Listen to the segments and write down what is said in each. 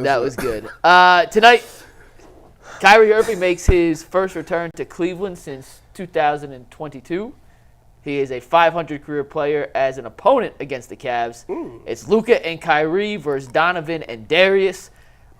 That was good. Tonight, Kyrie Irving makes his first return to Cleveland since 2022. He is a .500 career player as an opponent against the Cavs. It's Luka and Kyrie versus Donovan and Darius.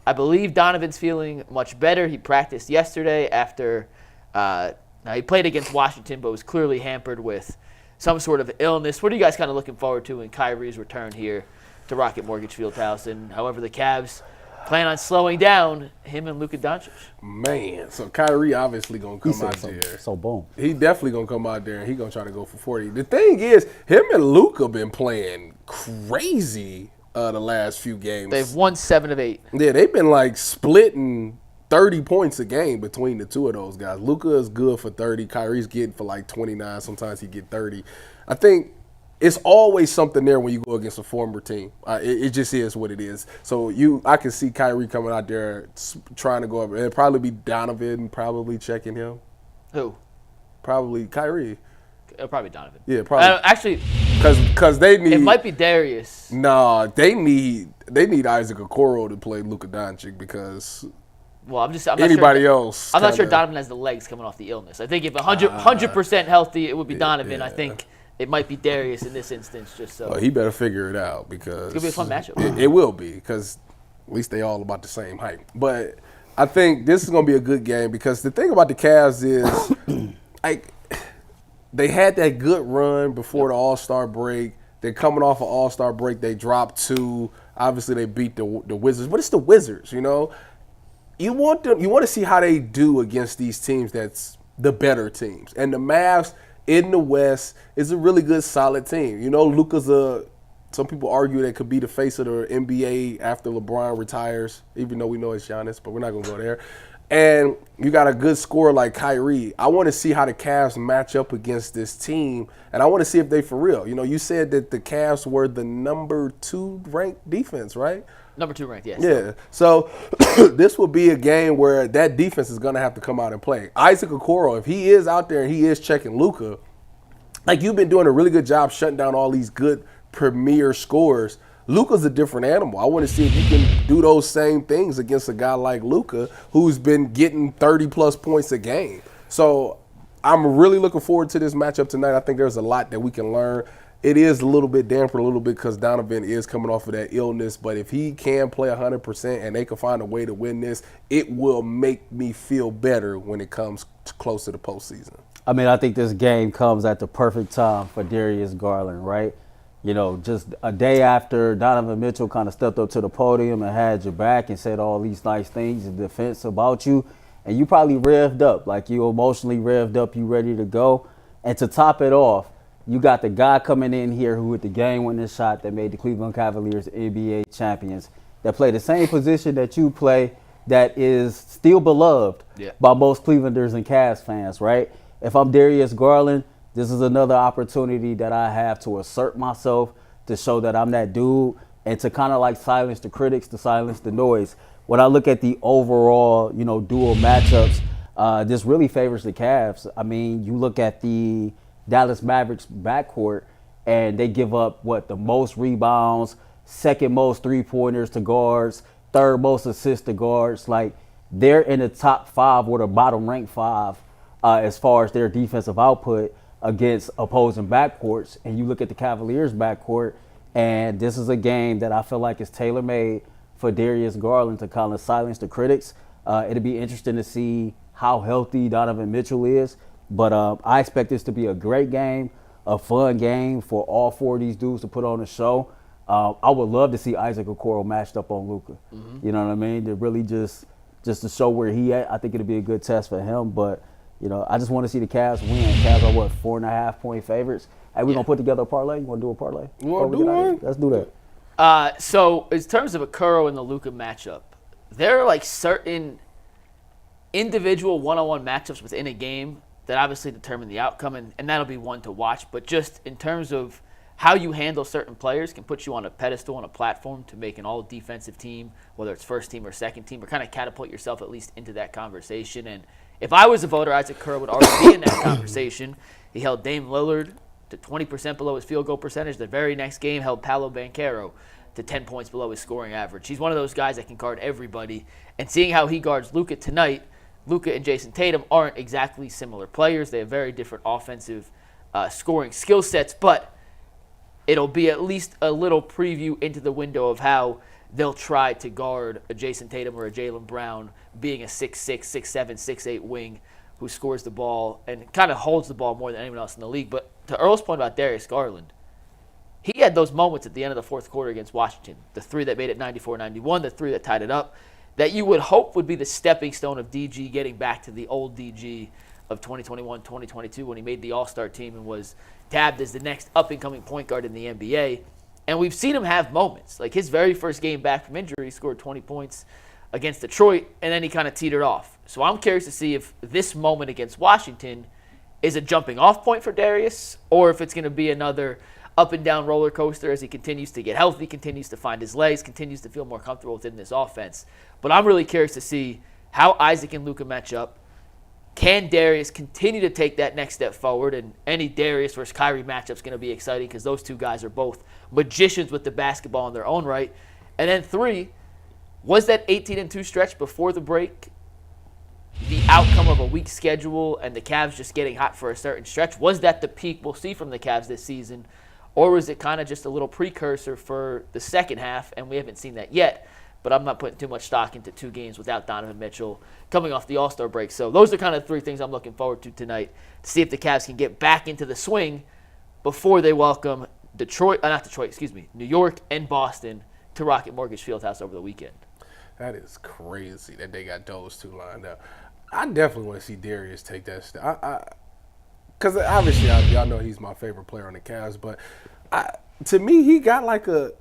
I believe Donovan's feeling much better. He practiced yesterday after he played against Washington, but was clearly hampered with some sort of illness. What are you guys kind of looking forward to in Kyrie's return here to Rocket Mortgage Fieldhouse? And however the Cavs plan on slowing down him and Luka Doncic. Man, so Kyrie obviously going to come out there. So boom. He definitely going to come out there and he going to try to go for 40. The thing is, him and Luka been playing crazy the last few games. They've won 7 of 8. Yeah, they've been like splitting 30 points a game between the two of those guys. Luka is good for 30. Kyrie's getting for like 29. Sometimes he get 30. I think it's always something there when you go against a former team. It just is what it is. So I can see Kyrie coming out there trying to go up. It'll probably be Donovan probably checking him. Who? Probably Kyrie. It'll probably Donovan. Yeah, probably. Actually, because they need. It might be Darius. No, they need Isaac Okoro to play Luka Doncic because. Well, I'm not anybody sure, else. I'm not sure Donovan has the legs coming off the illness. I think if 100% healthy, it would be Donovan. Yeah. I think it might be Darius in this instance, just so. Well, he better figure it out because it's going to be a fun matchup. It will be because at least they all about the same height. But I think this is going to be a good game because the thing about the Cavs is they had that good run before the All-Star break. They're coming off an All-Star break. They dropped 2. Obviously, they beat the Wizards. But it's the Wizards, you know. You want to see how they do against these teams that's the better teams. And the Mavs in the West is a really good, solid team. You know, Luka's some people argue that could be the face of the NBA after LeBron retires, even though we know it's Giannis, but we're not going to go there. And you got a good scorer like Kyrie. I want to see how the Cavs match up against this team, and I want to see if they for real. You know, you said that the Cavs were the number 2 ranked defense, right? Number 2 ranked, yes. Yeah. So this will be a game where that defense is going to have to come out and play. Isaac Okoro, if he is out there and he is checking Luka, like you've been doing a really good job shutting down all these good premier scorers. Luka's a different animal. I want to see if you can do those same things against a guy like Luka who's been getting 30-plus points a game. So I'm really looking forward to this matchup tonight. I think there's a lot that we can learn. It is a little bit damper a little bit because Donovan is coming off of that illness. But if he can play 100% and they can find a way to win this, it will make me feel better when it comes close to the postseason. I mean, I think this game comes at the perfect time for Darius Garland, right? You know, just a day after Donovan Mitchell kind of stepped up to the podium and had your back and said all these nice things in defense about you. And you probably revved up, like you emotionally revved up, you ready to go. And to top it off, you got the guy coming in here who hit the game-winning shot that made the Cleveland Cavaliers NBA champions, that play the same position that you play, that is still beloved by most Clevelanders and Cavs fans, right? If I'm Darius Garland, this is another opportunity that I have to assert myself, to show that I'm that dude, and to kind of like silence the critics, to silence the noise. When I look at the overall, dual matchups, this really favors the Cavs. I mean, you look at the Dallas Mavericks backcourt, and they give up, the most rebounds, second most three-pointers to guards, third most assists to guards. Like, they're in the top 5 or the bottom ranked 5 as far as their defensive output against opposing backcourts. And you look at the Cavaliers backcourt, and this is a game that I feel like is tailor-made for Darius Garland to kind of silence the critics. It'll be interesting to see how healthy Donovan Mitchell is. But I expect this to be a great game, a fun game for all 4 of these dudes to put on a show. I would love to see Isaac Okoro matched up on Luka. Mm-hmm. You know what I mean? To really just to show where he at. I think it'll be a good test for him. But, I just want to see the Cavs win. Cavs are, 4.5-point favorites? Hey, we're going to put together a parlay? You want to do a parlay? You want to do one? Let's do that. So in terms of Okoro and the Luka matchup, there are, certain individual one-on-one matchups within a game that obviously determine the outcome, and that'll be one to watch. But just in terms of how you handle certain players can put you on a pedestal, on a platform to make an all-defensive team, whether it's first team or second team, or kind of catapult yourself at least into that conversation. And if I was a voter, Isaac Okoro would already be in that conversation. He held Dame Lillard to 20% below his field goal percentage. The very next game held Paolo Banchero to 10 points below his scoring average. He's one of those guys that can guard everybody. And seeing how he guards Luka tonight, Luka and Jason Tatum aren't exactly similar players. They have very different offensive scoring skill sets, but it'll be at least a little preview into the window of how they'll try to guard a Jason Tatum or a Jaylen Brown being a 6'6", 6'7", 6'8" wing who scores the ball and kind of holds the ball more than anyone else in the league. But to Earl's point about Darius Garland, he had those moments at the end of the fourth quarter against Washington, the three that made it 94-91, the three that tied it up, that you would hope would be the stepping stone of DG getting back to the old DG of 2021-2022 when he made the All-Star team and was tabbed as the next up-and-coming point guard in the NBA. And we've seen him have moments. Like his very first game back from injury, he scored 20 points against Detroit, and then he kind of teetered off. So I'm curious to see if this moment against Washington is a jumping-off point for Darius or if it's going to be another up-and-down roller coaster as he continues to get healthy, continues to find his legs, continues to feel more comfortable within this offense. But I'm really curious to see how Isaac and Luka match up. Can Darius continue to take that next step forward? And any Darius versus Kyrie matchup is going to be exciting because those two guys are both magicians with the basketball in their own right. And then 3, was that 18-2 stretch before the break the outcome of a weak schedule and the Cavs just getting hot for a certain stretch? Was that the peak we'll see from the Cavs this season? Or was it kind of just a little precursor for the second half, and we haven't seen that yet? But I'm not putting too much stock into 2 games without Donovan Mitchell coming off the All-Star break. So those are kind of 3 things I'm looking forward to tonight to see if the Cavs can get back into the swing before they welcome New York and Boston to Rocket Mortgage Fieldhouse over the weekend. That is crazy that they got those 2 lined up. I definitely want to see Darius take that step. Because obviously, y'all know he's my favorite player on the Cavs, but to me, he got like a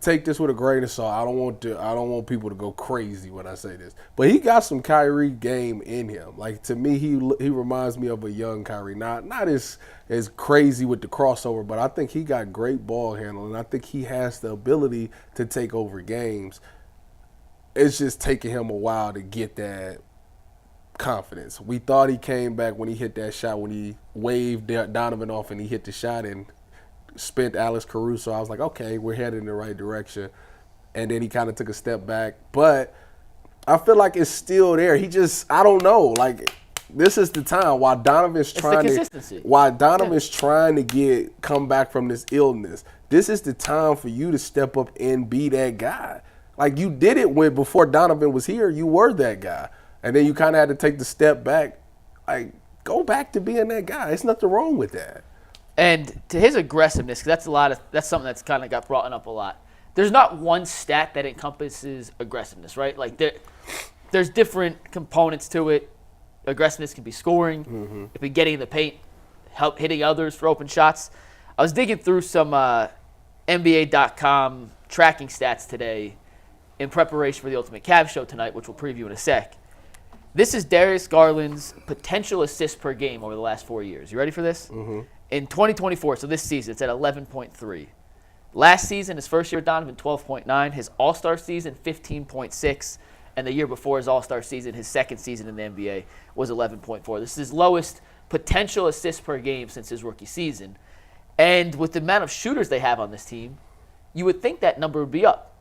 take this with a grain of salt. I don't want people to go crazy when I say this, but he got some Kyrie game in him. Like to me, he reminds me of a young Kyrie, not as crazy with the crossover, but I think he got great ball handling. I think he has the ability to take over games. It's just taking him a while to get that confidence. We thought he came back when he hit that shot, when he waved Donovan off and he hit the shot and spent Alex Caruso. I was like, okay, we're headed in the right direction. And then he kind of took a step back. But I feel like it's still there. He just, I don't know. Like, this is the time while Donovan's trying to come back from this illness. This is the time for you to step up and be that guy. Like, you did it before Donovan was here. You were that guy. And then you kind of had to take the step back. Like, go back to being that guy. There's nothing wrong with that. And to his aggressiveness, because that's something that's kind of got brought up a lot. There's not one stat that encompasses aggressiveness, right? Like there's different components to it. Aggressiveness can be scoring, it can be getting in the paint, help hitting others for open shots. I was digging through some NBA.com tracking stats today in preparation for the Ultimate Cavs show tonight, which we'll preview in a sec. This is Darius Garland's potential assists per game over the last 4 years. You ready for this? In 2024, so this season, it's at 11.3. Last season, his first year with Donovan, 12.9. His All-Star season, 15.6. And the year before his All-Star season, his second season in the NBA, was 11.4. This is his lowest potential assists per game since his rookie season. And with the amount of shooters they have on this team, you would think that number would be up.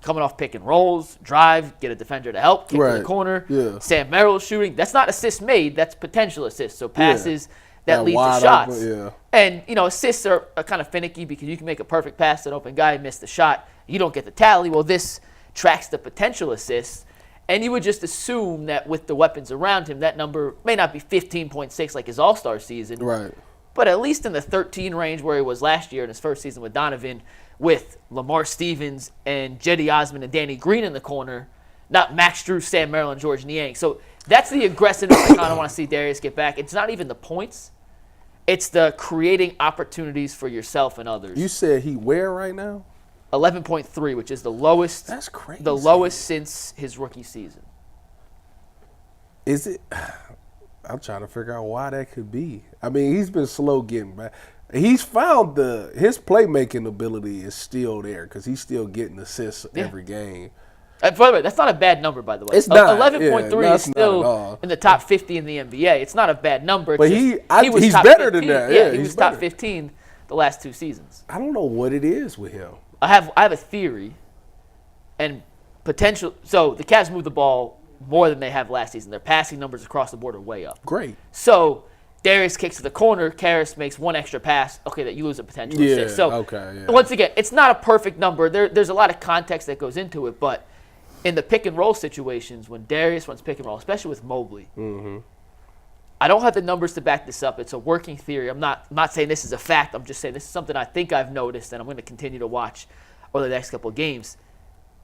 Coming off pick and rolls, drive, get a defender to help, kick to the corner. Yeah. Sam Merrill shooting. That's not assists made. That's potential assists. So passes that lead to shots. And, assists are kind of finicky because you can make a perfect pass to an open guy and miss the shot. You don't get the tally. Well, this tracks the potential assists. And you would just assume that with the weapons around him, that number may not be 15.6 like his All-Star season. Right. But at least in the 13 range where he was last year in his first season with Donovan, with Lamar Stevens and Jetty Osman and Danny Green in the corner, not Max Drew, Sam Merrill, and George Niang. So that's the aggressiveness I kind of want to see Darius get back. It's not even the points. It's the creating opportunities for yourself and others. You said he where right now? 11.3, which is the lowest. That's crazy. The lowest since his rookie season. Is it? I'm trying to figure out why that could be. I mean, he's been slow getting back. He's found his playmaking ability is still there because he's still getting assists every game. By the way, that's not a bad number, by the way. It's not. 11.3 is still in the top 50 in the NBA. It's not a bad number. But he's better 15. than that. Yeah, he was top 15 the last 2 seasons. I don't know what it is with him. I have a theory and potential. So the Cavs move the ball more than they have last season. Their passing numbers across the board are way up. Great. So Darius kicks to the corner. Karras makes one extra pass. Okay, that you lose a potential of 6. So once again, it's not a perfect number. There's a lot of context that goes into it, but in the pick and roll situations, when Darius runs pick and roll, especially with Mobley, I don't have the numbers to back this up. It's a working theory. I'm not saying this is a fact. I'm just saying this is something I think I've noticed, and I'm going to continue to watch over the next couple of games.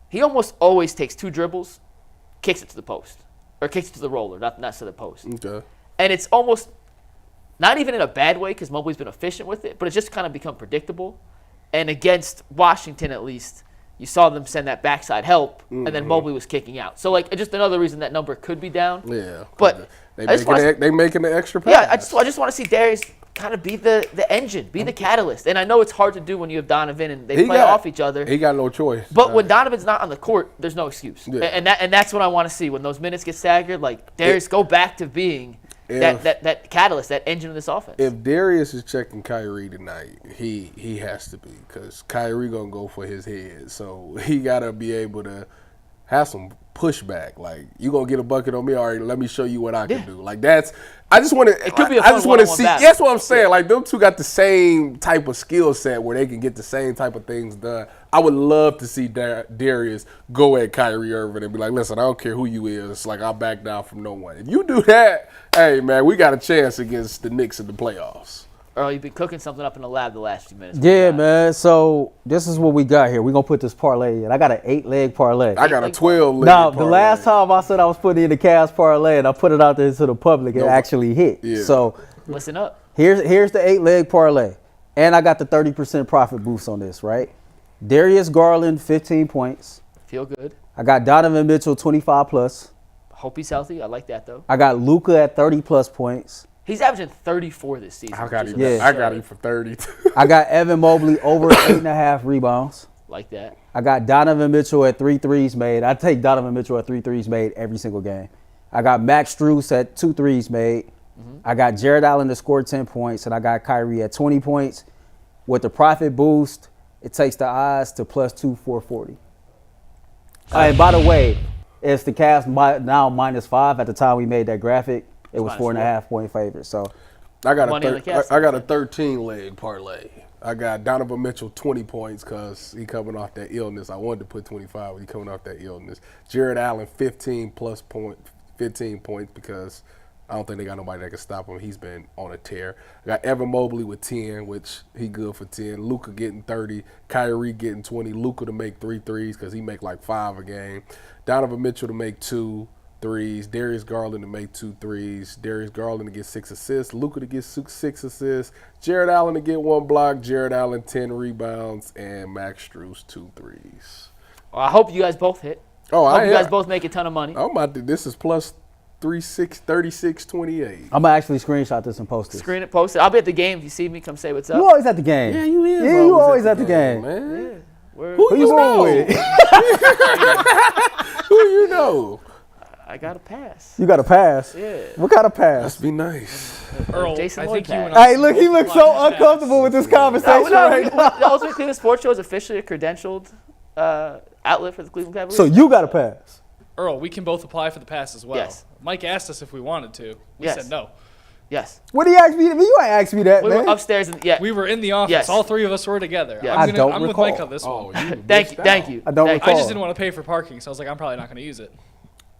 He almost always takes 2 dribbles, kicks it to the post, or kicks it to the roller, not to the post. Okay. And it's almost not even in a bad way because Mobley's been efficient with it, but it's just kind of become predictable. And against Washington, at least, you saw them send that backside help, and then Mobley was kicking out. So, like, just another reason that number could be down. Yeah. But they making the extra pass. Yeah, I just want to see Darius kind of be the engine, be the catalyst. And I know it's hard to do when you have Donovan and they play off each other. He got no choice. But when Donovan's not on the court, there's no excuse. Yeah. And that's what I want to see. When those minutes get staggered, like, Darius, go back to being that catalyst, that engine of this offense. If Darius is checking Kyrie tonight, he has to be, because Kyrie gonna go for his head. So he gotta be able to have some pushback. Like, you gonna get a bucket on me? All right, let me show you what I can do. Like, that's. I just want to. It could be a I just want to see. battle. That's what I'm saying. Yeah. Like, them two got the same type of skill set where they can get the same type of things done. I would love to see Darius go at Kyrie Irving and be like, listen, I don't care who you is. Like, I'll back down from no one. If you do that, hey, man, we got a chance against the Knicks in the playoffs. Earl, you've been cooking something up in the lab the last few minutes. Yeah, man. So this is what we got here. We're going to put this parlay in. I got an 8-leg parlay. I got a 12-leg Now, parlay. the last time I said I was putting in the Cavs parlay and I put it out there to the public, it actually hit. Yeah. So listen up. Here's the 8-leg parlay. And I got the 30% profit boost on this, right? Darius Garland, 15 points. Feel good. I got Donovan Mitchell, 25 plus. Hope he's healthy. I like that, though. I got Luka at 30 plus points. He's averaging 34 this season. I got him for 30. I got Evan Mobley over 8.5 rebounds. Like that. I got Donovan Mitchell at 3 threes made. I take Donovan Mitchell at 3 threes made every single game. I got Max Strus at 2 threes made. I got Jared Allen to score 10 points, and I got Kyrie at 20 points. With the profit boost, it takes the odds to plus 2,440. And by the way, it's the Cavs now -5. At the time we made that graphic, it was 4.5 point favorite. So I got a 13-leg parlay. I got Donovan Mitchell 20 points because he coming off that illness. I wanted to put 25, but he coming off that illness. Jared Allen 15 points because I don't think they got nobody that can stop him. He's been on a tear. I got Evan Mobley with 10, which he good for 10. Luka getting 30. Kyrie getting 20. Luka to make 3 threes because he make like 5 a game. Donovan Mitchell to make 2 threes. Darius Garland to make 2 threes. Darius Garland to get 6 assists. Luka to get 6 assists. Jared Allen to get 1 block. Jared Allen 10 rebounds. And Max Strus 2 threes. Well, I hope you guys both hit. Oh, I hope you guys both make a ton of money. I'm about to. This is plus 36.28. I'm going to actually screenshot this and post it. Screen it, post it. I'll be at the game. If you see me, come say what's up. You always at the game. Yeah, you is. Yeah, you always at the game. Man. Yeah. Who you going with? Who you know? I got a pass. You got a pass? Yeah. What kind of pass? Must be nice. Earl, Jason I Lloyd think you and pass. I Hey, look, he looks so uncomfortable with this conversation right now. The Ultimate Cleveland Sports Show is officially a credentialed outlet for the Cleveland Cavaliers. So you got a pass? Earl, we can both apply for the pass as well. Yes. Mike asked us if we wanted to. We Yes. said no. Yes. What do you ask me? You ain't asked me that, We man. were upstairs. And, yeah. We were in the office. Yes. All 3 of us were together. Yeah. I'm don't with recall. Mike on this one. Thank you. I don't Thank recall. I just didn't want to pay for parking, so I was like, I'm probably not going to use it.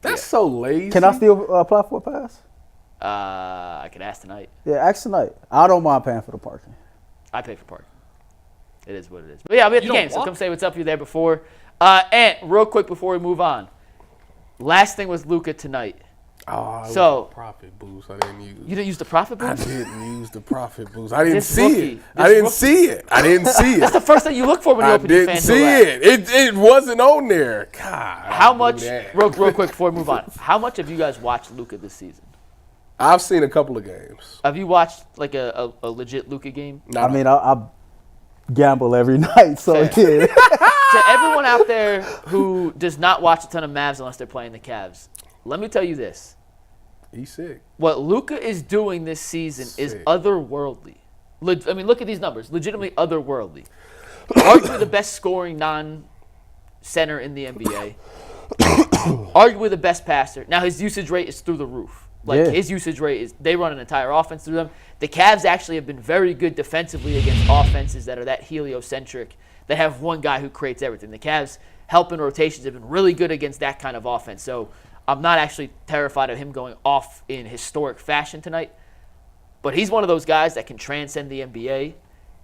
That's so lazy. Can I still apply for a pass? I could ask tonight. Yeah, ask tonight. I don't mind paying for the parking. I pay for parking. It is what it is. But yeah, I'll be at the You don't game, so walk? come say what's up. You were there before. And real quick before we move on, last thing with Luka tonight. Oh, So- profit boost. I didn't use. You didn't use the profit I boost? didn't use the profit boost. I didn't This see rookie. it. I didn't see it. I didn't see That's it. the first thing you look for when you I open your didn't FanDuel see app. it. It wasn't on there. God. How I much? do that. Real quick before we move on. How much have you guys watched Luka this season? I've seen a couple of games. Have you watched like a legit Luka game? No, I mean, I gamble every night, so Fair. yeah. To everyone out there who does not watch a ton of Mavs unless they're playing the Cavs, let me tell you this. he's sick. What Luka is doing this season is Sick. otherworldly. I mean, look at these numbers. Legitimately otherworldly. arguably the best scoring non-center in the NBA. Arguably the best passer. Now his usage rate is through the roof. His usage rate is, they run an entire offense through them. The Cavs actually have been very good defensively against offenses that are that heliocentric, that have one guy who creates everything. The Cavs helping rotations have been really good against that kind of offense. So I'm not actually terrified of him going off in historic fashion tonight. But he's one of those guys that can transcend the NBA.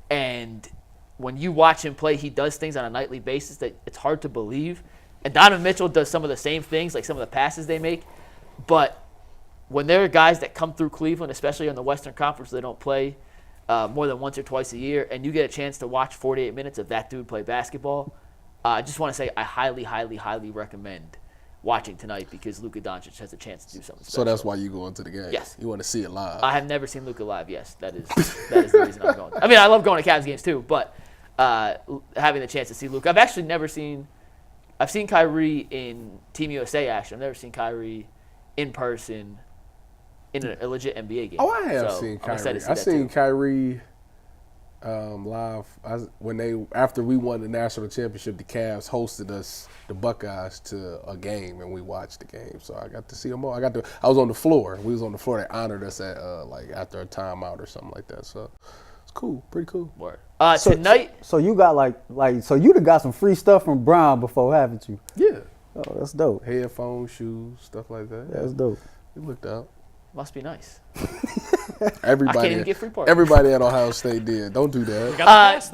And when you watch him play, he does things on a nightly basis that it's hard to believe. And Donovan Mitchell does some of the same things, like some of the passes they make. But when there are guys that come through Cleveland, especially in the Western Conference, they don't play more than once or twice a year, and you get a chance to watch 48 minutes of that dude play basketball, I just want to say I highly, highly, highly recommend watching tonight because Luka Doncic has a chance to do something special. So that's why you go into the game? Yes. You want to see it live? I have never seen Luka live, yes. That is the reason I'm going. I mean, I love going to Cavs games too, but having the chance to see Luka. I've seen Kyrie in Team USA action. I've never seen Kyrie in person in a legit NBA game. Oh, I have seen Kyrie. I've seen Kyrie live after we won the national championship. The Cavs hosted us, the Buckeyes, to a game, and we watched the game. So I got to see them all. I was on the floor. We was on the floor. They honored us at after a timeout or something like that. So it's cool, pretty cool. Word. Tonight. So you got so you'd have got some free stuff from Brown before, haven't you? Yeah. Oh, that's dope. Headphones, shoes, stuff like that. That's dope. It looked out. Must be nice. Everybody, I can't even get free parking. Everybody at Ohio State did. Don't do that. We got the pass,